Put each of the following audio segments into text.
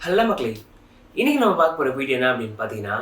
Hello மக்களே, இன்னைக்கு நம்ம பார்க்க போகிற வீடியோ என்ன அப்படின்னு பார்த்தீங்கன்னா,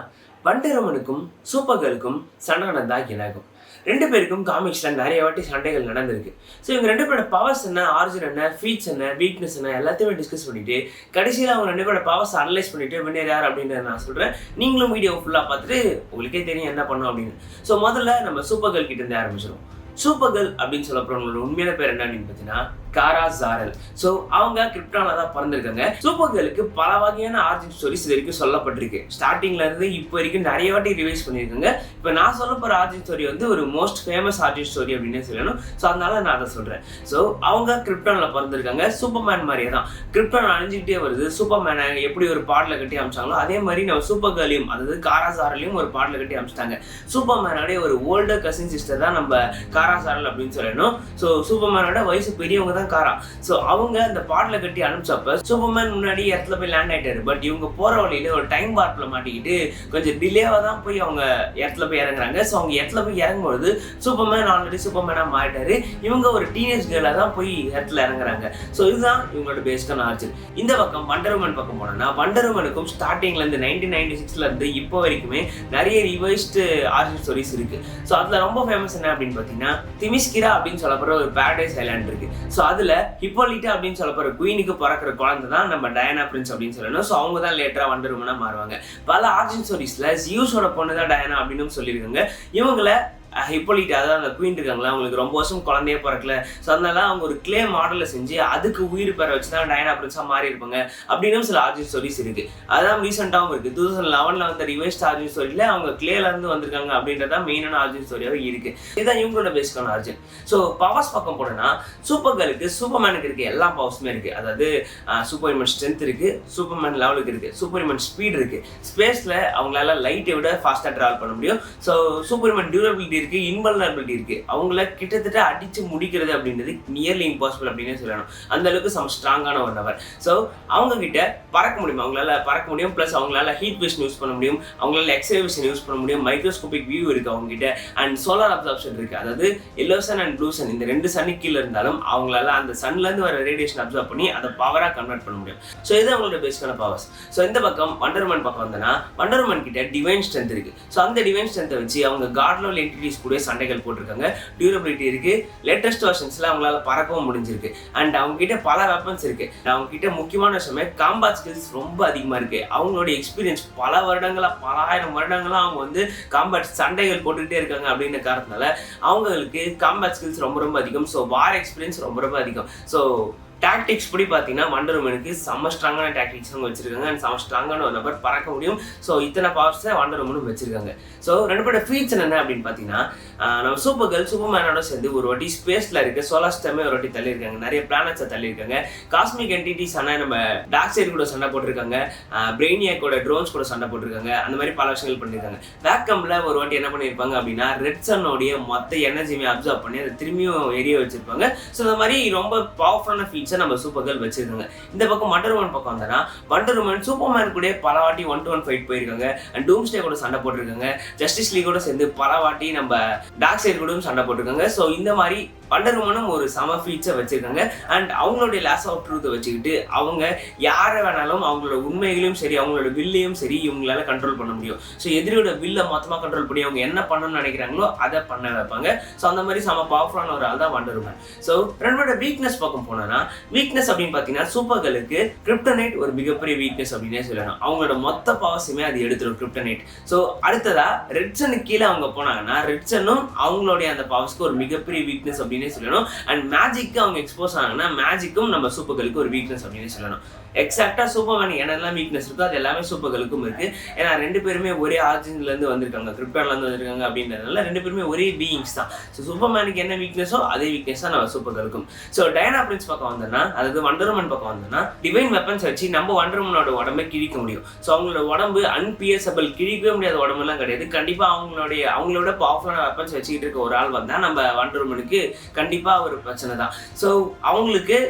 வண்டரமனுக்கும் சூப்பர் கேர்ளுக்கும் சண்டை நடந்தா என்னாகும். ரெண்டு பேருக்கும் காமிக்ஸில் நிறைய வாட்டி சண்டைகள் நடந்திருக்கு. ஸோ இவங்க ரெண்டு பேரோட பவர்ஸ் என்ன, ஆரிஜின் என்ன, ஃபீட்ஸ் என்ன, வீக்னஸ் என்ன எல்லாத்தையுமே டிஸ்கஸ் பண்ணிட்டு கடைசியில் அவங்க ரெண்டு பேரோட பவர்ஸ் அனலைஸ் பண்ணிட்டு வின்னர் யார் அப்படின்றத நான் சொல்கிறேன். நீங்களும் வீடியோ ஃபுல்லாக பார்த்துட்டு உங்களுக்கே தெரியும் என்ன பண்ணணும் அப்படின்னு. ஸோ முதல்ல நம்ம சூப்பர் கேர்ள் கிட்ட இருந்து ஆரம்பிச்சிடும். சூப்பர் கேர்ள் அப்படின்னு சொல்லப்படுறவங்களோட உண்மையான பேர் என்ன அப்படின்னு பார்த்தீங்கன்னா காரா ஜாரல். ஸோ அவங்க கிரிப்டான்ல தான் பிறந்திருக்காங்க. சூப்பர் கேர்ளுக்கு பல வகையான ஆரிஜின் ஸ்டோரிஸ் இது வரைக்கும் சொல்லப்பட்டிருக்கு. ஸ்டார்டிங்ல இருந்து இப்போ வரைக்கும் நிறைய வாட்டி ரிவைஸ் பண்ணியிருக்காங்க. இப்போ நான் சொல்ல போற ஆரிஜின் ஸ்டோரி வந்து ஒரு மோஸ்ட் ஃபேமஸ் ஆரிஜின் ஸ்டோரி அப்படின்னு சொல்லணும். ஸோ அதனால நான் அதை சொல்றேன். ஸோ அவங்க கிரிப்டான்ல பிறந்திருக்காங்க. சூப்பர்மேன் மாதிரியே தான் கிரிப்டான் அழிஞ்சிக்கிட்டே வருது. சூப்பர்மேனை எப்படி ஒரு பாட்டில் கட்டி அமைச்சாங்களோ அதே மாதிரி நம்ம சூப்பர் கேர்ளையும், அதாவது காரா ஜாரலையும் ஒரு பாட்டில் கட்டி அமைச்சிட்டாங்க. சூப்பர்மேனோடைய ஒரு ஓல்டர் கசின் சிஸ்டர் தான் நம்ம காரா ஜாரல் அப்படின்னு சொல்லணும். ஸோ சூப்பர்மேனோட வயசு பெரியவங்க தான் காரா. ஸோ அவங்க அந்த பாட்டில் கட்டி அனுப்பிச்சப்ப சூப்பர்மேன் முன்னாடி இடத்துல போய் லேண்ட் ஆயிட்டாரு. பட் இவங்க போற வழியில ஒரு டைம் பார்ட்ல மாட்டிக்கிட்டு கொஞ்சம் டிலேவா தான் போய் அவங்க இடத்துல போய் இறங்குறாங்க. ஸோ அவங்க இடத்துல போய் இறங்கும்போது சூப்பர்மேன் ஆல்ரெடி சூப்பர்மேனா மாறிட்டாரு. இவங்க ஒரு டீனேஜ் கேர்லா தான் போய் இடத்துல இறங்குறாங்க. ஸோ இதுதான் இவங்களோட பேஸ்டான ஆரிஜின். இந்த பக்கம் வண்டர்வுமன் பக்கம் போனோம்னா வண்டர்வுமனுக்கும் ஸ்டார்டிங்ல இருந்து 1996ல இருந்து இப்போ வரைக்குமே நிறைய ரிவைஸ்டு ஆரிஜின் ஸ்டோரிஸ் இருக்கு. ஸோ அதுல ரொம்ப ஃபேமஸ் என்ன அப்படின்னு பார்த்தீங்கன்னா திமிஸ்கிரா அப்படின்னு சொல்லப்படுற ஒரு பேரடைஸ் ஐலாண்ட் இருக்கு. ஸோ அதுல ஹிப்போலிட்டா அப்படின்னு சொல்லப்படுற குயினுக்கு பிறக்கிற குழந்தை தான் நம்ம டயானா பிரின்ஸ் அப்படின்னு சொல்லணும். ஸோ அவங்க தான் லேட்டரா வண்டர்வுமனா மாறுவாங்க. பல ஆரிஜின் ஸ்டோரிஸ்ல ஜியூஸோட பொண்ணு தான் டயானா அப்படின்னு சொல்லியிருக்காங்க. இவங்களை ஹிப்போலிட்டா, அதாவது அந்த குயின் இருக்காங்களா, அவங்களுக்கு ரொம்ப வருஷம் குழந்தையே பிறக்கல. ஸோ அதனால அவங்க ஒரு கிளே மாடலை செஞ்சு அதுக்கு உயிர் பெற வச்சு தான் டயானா பிரின்ஸா மாறி இருப்பாங்க அப்படின்னு சில ஆரிஜின் ஸ்டோரிஸ் இருக்கு. அதான் ரீசெண்டாகவும் இருக்கு. 2011ல வந்த ரிவைஸ்ட் ஆரிஜின் ஸ்டோரியில அவங்க கிளேல இருந்து வந்திருக்காங்க அப்படின்றதான் மெயினான ஆரிஜின் ஸ்டோரியாவே இருக்கு. இதுதான் இவங்களோட பேசிக்கான ஆரிஜின். ஸோ பவர்ஸ் பக்கம் போனோம்னா சூப்பர் கேர்ளுக்கு சூப்பர்மேனுக்கு இருக்கு எல்லா பவர்ஸுமே இருக்கு. அதாவது சூப்பர்மேன் ஸ்ட்ரென்த் இருக்கு, சூப்பர்மேன் லெவலுக்கு இருக்கு, சூப்பர்மேன் ஸ்பீட் இருக்கு, ஸ்பேஸ்ல அவங்களால லைட்டை விட ஃபாஸ்டா டிராவல் பண்ண முடியும். ஸோ சூப்பர்மேன் டியூரபிலிட்டி இருக்கு, இன்வல்னரபிலிட்டி இருக்கு. அவங்கள கிட்டத்தட்ட அடிச்சு முடிக்கிறது அப்படின்றது நியர்லி இம்பாசிபிள் அப்படின்னு சொல்லணும். அந்த அளவுக்கு சம் ஸ்ட்ராங்கான ஒரு நபர். ஸோ அவங்க கிட்ட பறக்க முடியும், அவங்களால பறக்க முடியும். பிளஸ் அவங்களால ஹீட் விஷன் யூஸ் பண்ண முடியும், அவங்களால எக்ஸ்ரே விஷன் யூஸ் பண்ண முடியும், மைக்ரோஸ்கோபிக் வியூ இருக்கு அவங்க கிட்ட, அண்ட் சோலார் அப்சார்ப்ஷன் இருக்கு. அதாவது yellow sun and blue sun இந்த ரெண்டு சன்னுக்கு கீழே இருந்தாலும் அவங்களால அந்த சன்ல இருந்து வர ரேடியேஷன் அப்சர்வ் பண்ணி அதை பவரா கன்வெர்ட் பண்ண முடியும். ஸோ இது அவங்களோட பேசிக்கான பவர்ஸ். ஸோ இந்த பக்கம் வண்டர்வுமன் பக்கம் வந்தனா வண்டர்வுமன் கிட்ட டிவைன் ஸ்ட்ரென்த் இருக்கு. ஸோ அந்த டிவைன் ஸ்ட்ரென்த்தை வச்சு அவங்க காட் லெவல் என்டிட்டிஸ் கூட சண்டைகள் போட்டிருக்காங்க. டியூரபிலிட்டி இருக்கு, லேட்டஸ்ட் வெர்ஷன்ஸ்ல அவங்களால பறக்கவும் முடிஞ்சிருக்கு. அண்ட் அவங்க கிட்ட பல வெப்பன்ஸ் இருக்கு. அவங்க கிட்ட முக்கியமான விஷயமே காம்பாட் ஸ்கில்ஸ் ரொம்ப அதிகமா இருக்கு. அவங்களோட எக்ஸ்பீரியன்ஸ் பல வருடங்களா, பல ஆயிரம் வருடங்களா அவங்க வந்து காம்பாட் சண்டைகள் போட்டுக்கிட்டே இருக்காங்க அப்படின்ற காரணத்தினால அவங்களுக்கு காம்பாட் ஸ்கில்ஸ் ரொம்ப ரொம்ப அதிகம். ஸோ வார் எக்ஸ்பீரியன்ஸ் ரொம்ப ரொம்ப அதிகம். ஸோ டாக்டிக்ஸ் படி பார்த்தீங்கன்னா வண்டர்வுமனுக்கு செம்ம ஸ்ட்ராங்கான டாக்டிக்ஸ் அவங்க வச்சிருக்காங்க. அண்ட் செம்ம ஸ்ட்ராங்கான ஒரு நபர் பறக்க முடியும். ஸோ இத்தனை பவர்ஸை வண்டர்வுமனும் வச்சிருக்காங்க. ஸோ ரெண்டு பேரோட ஃபீட்ஸ் என்ன அப்படின்னு பார்த்தீங்கன்னா நம்ம சூப்பர் கேர்ள் சூப்பர்மேனோட சேர்ந்து ஒரு வாட்டி ஸ்பேஸ்ல இருக்க சோலார் சிஸ்டமே ஒரு வாட்டி தள்ளி இருக்காங்க, நிறைய பிளானட்ஸை தள்ளி இருக்காங்க. காஸ்மிக் என்டிட்டிஸ் ஆனால் நம்ம டார்க் சைடு கூட சண்டை போட்டிருக்காங்க, பிரெயினியாக்கோட ட்ரோன்ஸ் கூட சண்டை போட்டிருக்காங்க. அந்த மாதிரி பல விஷயங்கள் பண்ணியிருக்காங்க. வேக்கம்ல ஒரு வாட்டி என்ன பண்ணியிருப்பாங்க அப்படின்னா ரெட் சன்னோடைய மொத்த எனர்ஜியுமே அப்சர்வ் பண்ணி அதை திரும்பியும் எரிய வச்சிருப்பாங்க. ஸோ இந்த மாதிரி ரொம்ப பவர்ஃபுல்லான ஃபீட்ஸ் நம்ம சூப்பர் கேர்ள் வச்சிருக்காங்க. இந்த பக்கம் வண்டர்வுமன் பக்கம் வந்தனா வண்டர்வுமன் சூப்பர்மேன் கூட பல வாட்டி 1-to-1 ஃபைட் போயிருக்காங்க. அண்ட் டூம்ஸ்டே கூட சண்டை போட்டிருக்காங்க. ஜஸ்டிஸ் லீகோட சேர்ந்து பல வாட்டி நம்ம டார்க் சைடு கூட சண்டை போட்டிருக்காங்க. ஸோ இந்த மாதிரி வண்டர்வுமனும் ஒரு சம ஃபீட்ஸை வச்சிருக்காங்க. அண்ட் அவங்களுடைய லாஸ் ஆஃப் ட்ரூத்தை வச்சுக்கிட்டு அவங்க யாரை வேணாலும் அவங்களோட உண்மைகளையும் சரி அவங்களோட வில்லையும் சரி இவங்களால கண்ட்ரோல் பண்ண முடியும். ஸோ எதிரியோட வில்லை மொத்தமாக கண்ட்ரோல் பண்ணி அவங்க என்ன பண்ணணும்னு நினைக்கிறாங்களோ அதை பண்ண வைப்பாங்க. ஸோ அந்த மாதிரி சம பவர்ஃபுல்லான ஒரு ஆள் தான் வண்டர்வுமன். ஸோ ரெண்டோட வீக்னஸ் பக்கம் போனோம்னா வீக்னஸ் அப்படின்னு பார்த்தீங்கன்னா சூப்பர் கேர்ளுக்கு கிரிப்டனைட் ஒரு மிகப்பெரிய வீக்னஸ் அப்படின்னே சொல்லணும். அவங்களோட மொத்த பவர்ஸுமே அது எடுத்துரும் கிரிப்டனைட். ஸோ அடுத்ததா ரெட்சனுக்கு கீழே அவங்க போனாங்கன்னா ரெட்சனும் அவங்களுடைய அந்த பவர்ஸ்க்கு ஒரு மிகப்பெரிய வீக்னஸ் அப்படின்னே சொல்லணும். அண்ட் மேஜிக்கு அவங்க எக்ஸ்போஸ் ஆனாங்கன்னா மேஜிக்கும் நம்ம சூப்பர் கேர்ளுக்கு ஒரு வீக்னஸ் அப்படின்னு சொல்லணும். எக்ஸாக்டா சூப்பர்மேன் என்னெல்லாம் வீக்னஸ் இருக்கோ அது எல்லாமே சூப்பர் கேர்ளுக்கும் இருக்கு. ஏன்னா ரெண்டு பேருமே ஒரே ஆரிஜின்ல இருந்து வந்திருக்காங்க, கிரிப்டான்ல இருந்து வந்திருக்காங்க அப்படின்றதுனால ரெண்டு பேருமே ஒரே பீயிங்ஸ் தான். ஸோ சூப்பர்மேனுக்கு என்ன வீக்னஸோ அதே வீக்னஸ் தான் நம்ம சூப்பர் கேர்ளுக்கும். ஸோ டயானா பிரின்ஸ் பக்கம் வந்தோம்னா, அதாவது வண்டர்வுமன் பக்கம் வந்தோம்னா டிவைன் வெப்பன்ஸ் வச்சு நம்ம வண்டர்வுமனோட உடம்பை கிழிக்க முடியும். ஸோ அவங்களோட உடம்பு அன்பியர்சபிள், கிழிக்கவே முடியாத உடம்புலாம் கிடையாது. கண்டிப்பா அவங்களோட பவர்ஃபுல்லான வெப்பன்ஸ் வச்சுக்கிட்டு இருக்க ஒரு ஆள் வந்தா நம்ம வண்டர்வுமனுக்கு கண்டிப்பா ஒரு பிரச்சனை தான். ஸோ அவங்களுக்கு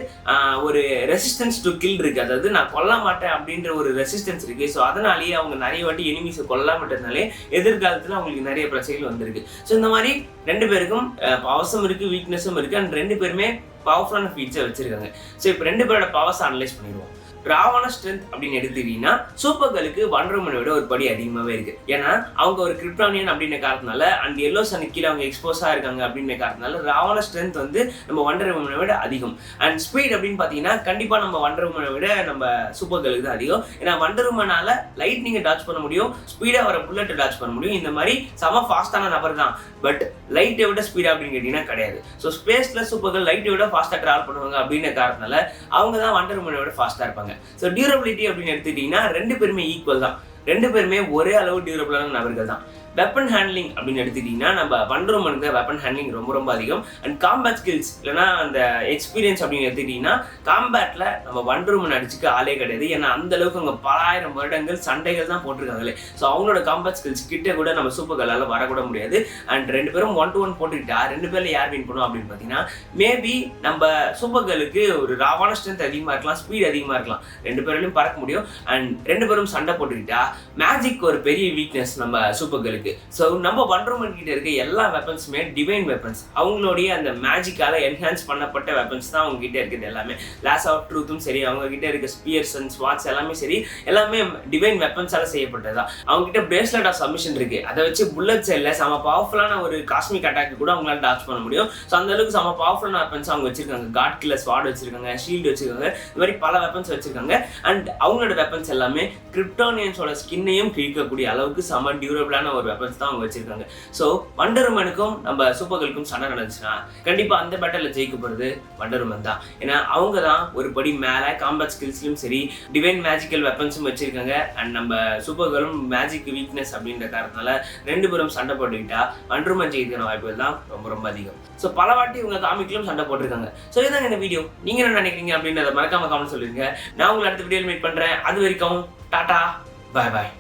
ஒரு ரெசிஸ்டன்ஸ் டு கில் இருக்கு. அதாவது நான் கொல்ல மாட்டேன் அப்படின்ற ஒரு ரெசிஸ்டன்ஸ் இருக்கு. ஸோ அதனாலேயே அவங்க நிறைய வாட்டி எனிமீஸை கொல்லாமட்டதுனாலே எதிர்காலத்தில் அவங்களுக்கு நிறைய பிரச்சனைகள் வந்திருக்கு. ஸோ இந்த மாதிரி ரெண்டு பேருக்கும் பவர்ஸும் இருக்கு, வீக்னஸும் இருக்கு. அண்ட் ரெண்டு பேருமே பவர்ஃபுல்லான ஃபீச்சர் வச்சிருக்காங்க. ஸோ இப்போ ரெண்டு பேரோட பவர்ஸ் அனலைஸ் பண்ணிடுவோம். ராவான ஸ்ட்ரென்த் அப்படின்னு எடுத்துக்கிட்டீங்கன்னா சூப்பர் கேர்ளுக்கு வண்டர் உமனை விட ஒரு படி அதிகமாகவே இருக்கு. ஏன்னா அவங்க ஒரு கிரிப்டானியன் அப்படின்ற காரணத்தினால அண்ட் எல்லோ சனுக்கு கீழே அவங்க எக்ஸ்போஸாக இருக்காங்க அப்படின்ற காரணத்தினால ராவான ஸ்ட்ரென்த் வந்து நம்ம வண்டர் உமனை விட அதிகம். அண்ட் ஸ்பீட் அப்படின்னு பார்த்தீங்கன்னா கண்டிப்பாக நம்ம வண்டர் உமனை விட நம்ம சூப்பர் கேர்ளுக்கு தான் அதிகம். ஏன்னா வண்டர் உமனால லைட்னிங்கை டாச் பண்ண முடியும், ஸ்பீடாக வர புல்லட்டை டாச் பண்ண முடியும். இந்த மாதிரி செம ஃபாஸ்டான நபர் தான். பட் லைட்டை விட ஸ்பீடா அப்படின்னு கேட்டீங்கன்னா கிடையாது. ஸோ ஸ்பேஸ்ல சூப்பர் கேர்ள் லைட்டை விட ஃபாஸ்ட்டாக ட்ராவல் பண்ணுவாங்க அப்படின்ற காரணத்தால அவங்க தான் வண்டர் உமனை விட ஃபாஸ்ட்டாக இருப்பாங்க. ஸோ டியூரபிலிட்டி அப்படின்னு எடுத்துக்கிட்டீங்கன்னா ரெண்டு பேருமே ஈக்குவல் தான். ரெண்டு பேருமே ஒரே அளவு டியூரபிளான நபர்கள் தான். வெப்பன் ஹேண்ட்லிங் அப்படின்னு எடுத்துக்கிட்டிங்கன்னா நம்ம வண்டர் உமனுக்கு வெப்பன் ஹேண்ட்லிங் ரொம்ப ரொம்ப அதிகம். அண்ட் காம்பேட் ஸ்கில்ஸ் இல்லைனா அந்த எக்ஸ்பீரியன்ஸ் அப்படின்னு எடுத்துக்கிட்டிங்கன்னா காம்பேட்டில் நம்ம வண்டர் உமன் அடிச்சுக்க ஆளே கிடையாது. ஏன்னா அந்த அளவுக்கு அவங்க பல ஆயிரம் வருடங்கள் சண்டைகள் தான் போட்டிருக்காங்களே. ஸோ அவங்களோட காம்பேட் ஸ்கில்ஸ் கிட்ட கூட நம்ம சூப்பர் கேர்ளால் வரக்கூட முடியாது. அண்ட் ரெண்டு பேரும் 1-to-1 போட்டுக்கிட்டா ரெண்டு பேரில் யார் வின் பண்ணுவோம் அப்படின்னு பார்த்தீங்கன்னா மேபி நம்ம சூப்பர் கேர்ளுக்கு ஒரு ராவான ஸ்ட்ரென்த் அதிகமாக இருக்கலாம், ஸ்பீட் அதிகமாக இருக்கலாம், ரெண்டு பேராலையும் பறக்க முடியும். அண்ட் ரெண்டு பேரும் சண்டை போட்டுக்கிட்டா மேஜிக் ஒரு பெரிய வீக்னஸ் நம்ம சூப்பர் கேர்ளுக்கு. ஸோ நம்ம வண்டர் உமன் கிட்ட இருக்க எல்லா வெப்பன்ஸுமே டிவைன் வெப்பன்ஸ். அவங்களுடைய அந்த மேஜிக்கால என்ஹான்ஸ் பண்ணப்பட்ட வெப்பன்ஸ் தான் அவங்க கிட்ட இருக்குது. எல்லாமே லாஸ் ஆஃப் ட்ரூத்தும் சரி, அவங்க கிட்ட இருக்க ஸ்பியர்ஸ் அண்ட் ஸ்வாட்ஸ் எல்லாமே சரி, எல்லாமே டிவைன் வெப்பன்ஸால செய்யப்பட்டதா. அவங்க கிட்ட பிரேஸ்லெட் ஆஃப் சப்மிஷன் இருக்கு. அதை வச்சு புல்லட்ஸ் இல்லை செம பவர்ஃபுல்லான ஒரு காஸ்மிக் அட்டாக் கூட அவங்களால டாச் பண்ண முடியும். ஸோ அந்த அளவுக்கு செம பவர்ஃபுல்லான வெப்பன்ஸ் அவங்க வச்சிருக்காங்க. காட் கில்லர் ஸ்வாட் வச்சிருக்காங்க, ஷீல்டு வச்சிருக்காங்க, இந்த மாதிரி பல வெப்பன்ஸ் வச்சிருக்காங்க. அண்ட் அவங்களோட வெப்பன்ஸ் எல்லாமே கிரிப்டானியன்ஸோட ஸ்கின்னையும் கிழிக்கக்கூடிய அளவுக்கு செம டியூரபிளான ஒரு வெப்பன்ஸ் தான் அவங்க வச்சிருக்காங்க. ஸோ வண்டர் உமனுக்கும் நம்ம சூப்பர் கேர்ளுக்கும் சண்டை நடந்துச்சுன்னா கண்டிப்பா அந்த பேட்டல்ல ஜெயிக்க போறது வண்டர் உமன் தான். ஏன்னா அவங்க தான் ஒரு படி மேல காம்பேட் ஸ்கில்ஸ்லயும் சரி டிவைன் மேஜிக்கல் வெப்பன்ஸும் வச்சிருக்காங்க. அண்ட் நம்ம சூப்பர் கேர்ளும் மேஜிக் வீக்னஸ் அப்படின்ற காரணத்தால ரெண்டு பேரும் சண்டை போட்டுக்கிட்டா வண்டர் உமன் ஜெயிக்கிற வாய்ப்புகள் தான் ரொம்ப ரொம்ப அதிகம். ஸோ பல வாட்டி இவங்க காமிக்லும் சண்டை போட்டிருக்காங்க. ஸோ இதாங்க இந்த வீடியோ. நீங்க என்ன நினைக்கிறீங்க அப்படின்றத மறக்காம கமெண்ட் சொல்லிருங்க. நான் உங்களை அடுத்த வீடியோவில் மீட் பண்றேன். அது வரைக்கும் டாடா, பாய் பாய்.